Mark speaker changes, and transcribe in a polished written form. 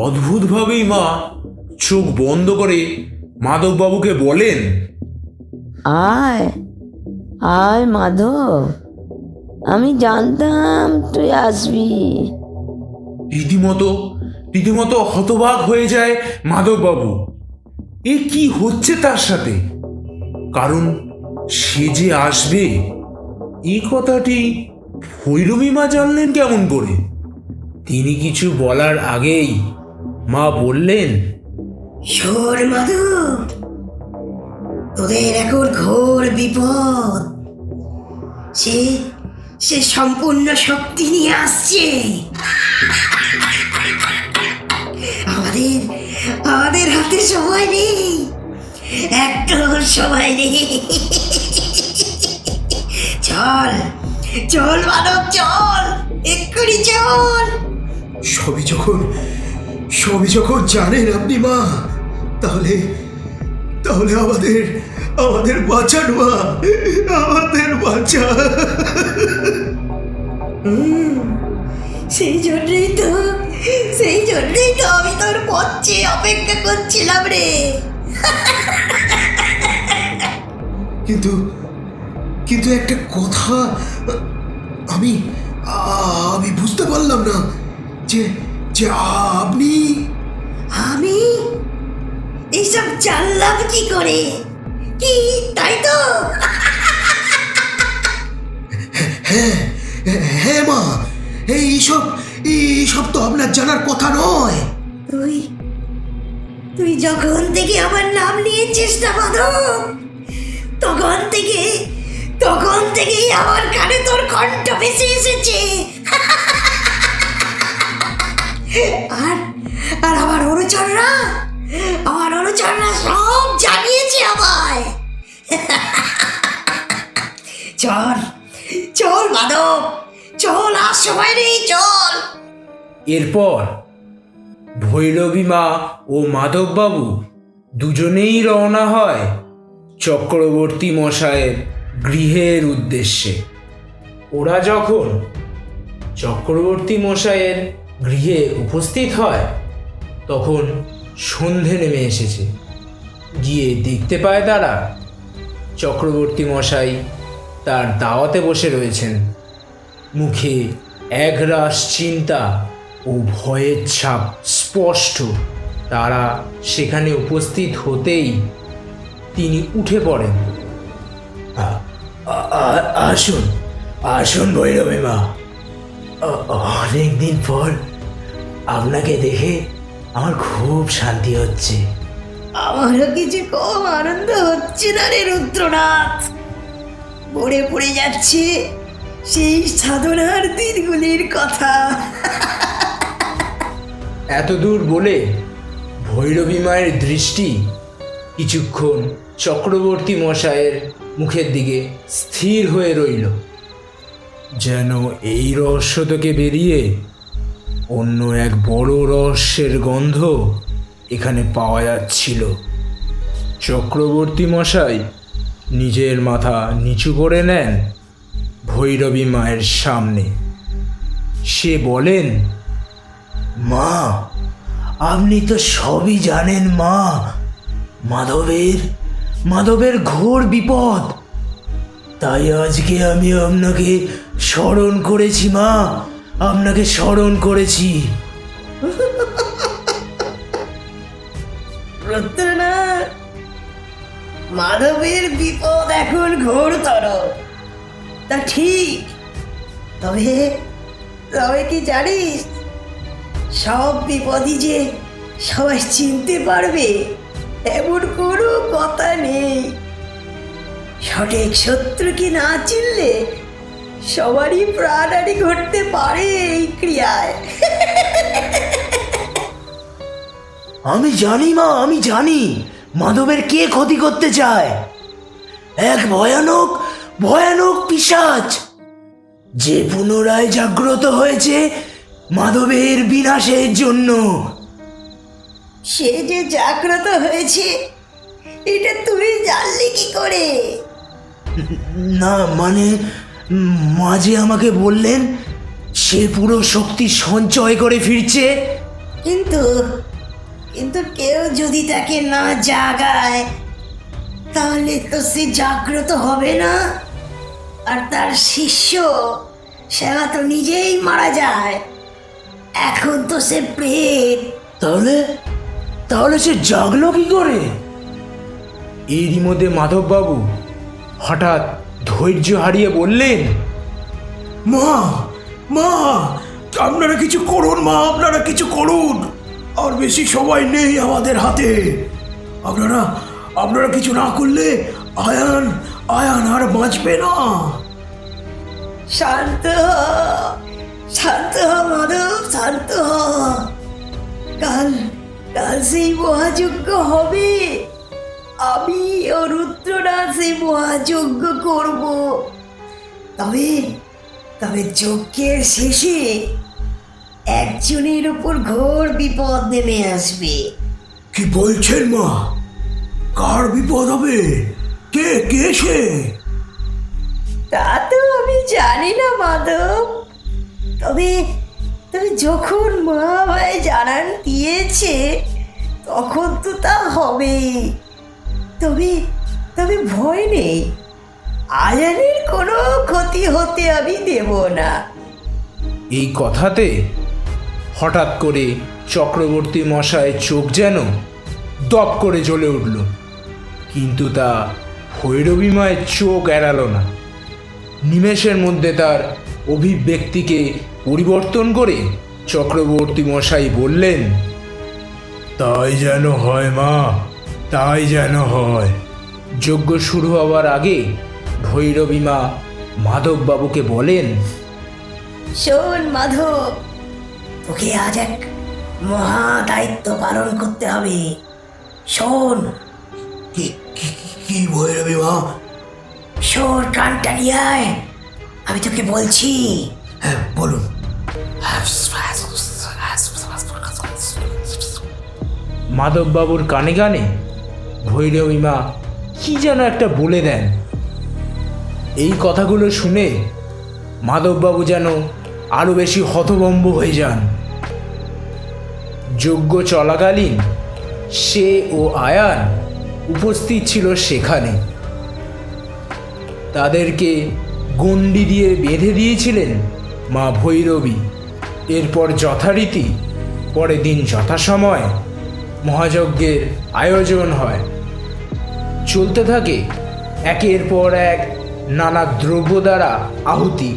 Speaker 1: অদ্ভুতভাবেই মা চোখ বন্ধ করে মাধববাবুকে বলেন,
Speaker 2: আয় আয় মাধব, আমি জানতাম তুই আসবি।
Speaker 1: রীতিমতো হতবাক হয়ে যায় মাধববাবু। এ কি হচ্ছে তার সাথে? কারণ সে যে আসবে এই কথাটি ভৈরবী মা জানলেন কেমন করে? তিনি কিছু বলার আগেই মা বললেন,
Speaker 3: শোন মাধব, তোদের এখন ঘোর বিপদ। সে সে সম্পূর্ণ শক্তি নিয়ে আসছে। আমাদের আমাদের হাতে সময় নেই, একটু সময় নেই। চল চল মানব, চল, এক্ষুনি চল।
Speaker 4: সবই যখন জানেন আপনি মা, তাহলে তাহলে আমাদের আমাদের বাঁচান মা, আমাদের বাঁচা।
Speaker 3: সেই জন্যই তো আমি তোর পথে অপেক্ষা করছিলাম রে।
Speaker 4: কিন্তু কিন্তু একটা কথা আমি আমি বুঝতে পারলাম না, যে যে আপনি
Speaker 3: আমি এইসব জানলাম কি করে? কি তাই তো?
Speaker 4: হ্যাঁ হ্যাঁ মা, এইসব তো আপনার জানার কথা নয়।
Speaker 3: তুই যখন থেকে আমার নাম নিয়েছিস না মাধব, তখন থেকেই আমার কানে তোর কণ্ঠ ভেসে এসেছে। আর আর আমার অনুচররা সব জানিয়েছে আমায়। চল মাধব, চল, আর সময় নেই, চল।
Speaker 1: এরপর ভৈরবী মা ও মাধববাবু দুজনেই রওনা হয় চক্রবর্তী মশায়ের গৃহের উদ্দেশ্যে। ওরা যখন চক্রবর্তী মশায়ের গৃহে উপস্থিত হয় তখন সন্ধে নেমে এসেছে। গিয়ে দেখতে পায় তারা চক্রবর্তী মশাই তার দাওয়াতে বসে রয়েছেন। মুখে একরাশ চিন্তা ও ভয়ের ছাপ স্পষ্ট। তারা সেখানে উপস্থিত হতেই তিনি উঠে পড়েন। আসুন আসুন ভৈরবী মা, অনেকদিন পর আপনাকে দেখে আমার খুব শান্তি হচ্ছে।
Speaker 3: আমারও কিছু কম আনন্দ হচ্ছে না রে রুদ্রনাথ। মনে পড়ে যাচ্ছে সেই সাধনার দিনগুলির কথা।
Speaker 1: এত দূর বলে ভৈরবী মায়ের দৃষ্টি কিছুক্ষণ চক্রবর্তী মশায়ের মুখের দিকে স্থির হয়ে রইল, যেন এই রহস্য থেকে বেরিয়ে অন্য এক বড় রহস্যের গন্ধ এখানে পাওয়া যাচ্ছিল। চক্রবর্তী মশাই নিজের মাথা নিচু করে নেন ভৈরবী মায়ের সামনে। সে বলেন, মা, আপনি তো সবই জানেন মা। মাধবের ঘোর বিপদ। তাই আজকে আমি আপনাকে স্মরণ করেছি মা, আপনাকে স্মরণ করেছি।
Speaker 3: রুদ্রনাথ, মাধবের বিপদ এখন ঘোরতর, তা ঠিক। তবে কি জানিস, সব বিপদই যে সবাই চিনতে পারবে এমন কোনো কথা নেই। সঠিক শত্রুকে না চিনলে সবারই প্রাণহানি ঘটতে পারে এই ক্রিয়ায়।
Speaker 5: আমি জানি মা, আমি জানি মাধবের কে ক্ষতি করতে চায়। এক ভয়ানক পিশাচ, যে পুনরায় জাগ্রত হয়েছে মাধবের বিনাশের জন্য।
Speaker 3: সে যে জাগ্রত হয়েছে এটা তুমি জানলে কি করে?
Speaker 5: না মানে মাঝে আমাকে বললেন সে পুরো শক্তি সঞ্চয় করে ফিরছে।
Speaker 3: কিন্তু কিন্তু কেউ যদি তাকে না জাগায় তাহলে তো সে জাগ্রত হবে না। আর তার শিষ্য সেবা তো নিজেই মারা যায়। এখন তো সে প্রেত।
Speaker 5: তাহলে তাহলে সে জাগলো কি করে?
Speaker 1: এরই মধ্যে মাধববাবু হঠাৎ ধৈর্য হারিয়ে বললেন,
Speaker 4: মা মা আপনারা কিছু করুন, মা আপনারা কিছু করুন। আর বেশি সময় নেই আমাদের হাতে। আপনারা আপনারা কিছু না করলে আয়ান আয়ান আর বাঁচবে না।
Speaker 3: শান্ত হ, শান্ত হ মাধব, শান্ত হ। কাল কাল সেই মহাযজ্ঞ হবে। আমি ও রুদ্ররা সেই মহাযজ্ঞ করব। তবে তবে যজ্ঞের শেষে একজনের উপর ঘোর বিপদ নেমে আসবে।
Speaker 4: কি বলছেন মা? কার বিপদ হবে? কে কে সে?
Speaker 3: তা তো আমি জানি না মাধব। তবে তবে যখন মা ভাই জানান দিয়েছে তখন তো তা হবে। তবে তবে ভয় নেই, আয়ানের কোনো ক্ষতি হতে আমি দেব না।
Speaker 1: এই কথাতে হঠাৎ করে চক্রবর্তী মশায়ের চোখ যেন দপ করে জ্বলে উঠল, কিন্তু তা ভৈরবী মায়ের চোখ এড়ালো না। নিমেষের মধ্যে তার অভিব্যক্তিকে পরিবর্তন করে চক্রবর্তী মশাই বললেন, তাই যেন হয় মা, তাই যেন হয়। যজ্ঞ শুরু হওয়ার আগে ভৈরবী মা মাধববাবুকে বলেন,
Speaker 3: শোন মাধব, তোকে আজ এক মহা দায়িত্ব পালন করতে হবে। শোন,
Speaker 4: কি কি ভৈরবী মা?
Speaker 3: শোন, কানটা নিয়ে আয়, আমি তোকে বলছি।
Speaker 4: হ্যাঁ বলুন।
Speaker 1: মাধববাবুর কানে কানে ভৈরবী মা কি যেন একটা বলে দেন। এই কথাগুলো শুনে মাধববাবু যেন আরো বেশি হতভম্ব হয়ে যান। যজ্ঞ চলাকালীন সে ও আয়ান উপস্থিত ছিল সেখানে। তাদেরকে গণ্ডি দিয়ে বেঁধে দিয়েছিলেন মা ভৈরবী। এরপর যথারীতি পরের দিন যথাসময় মহাযজ্ঞের আয়োজন হয়। চলতে থাকে একের পর এক নানা দ্রব্য দ্বারা আহুতি।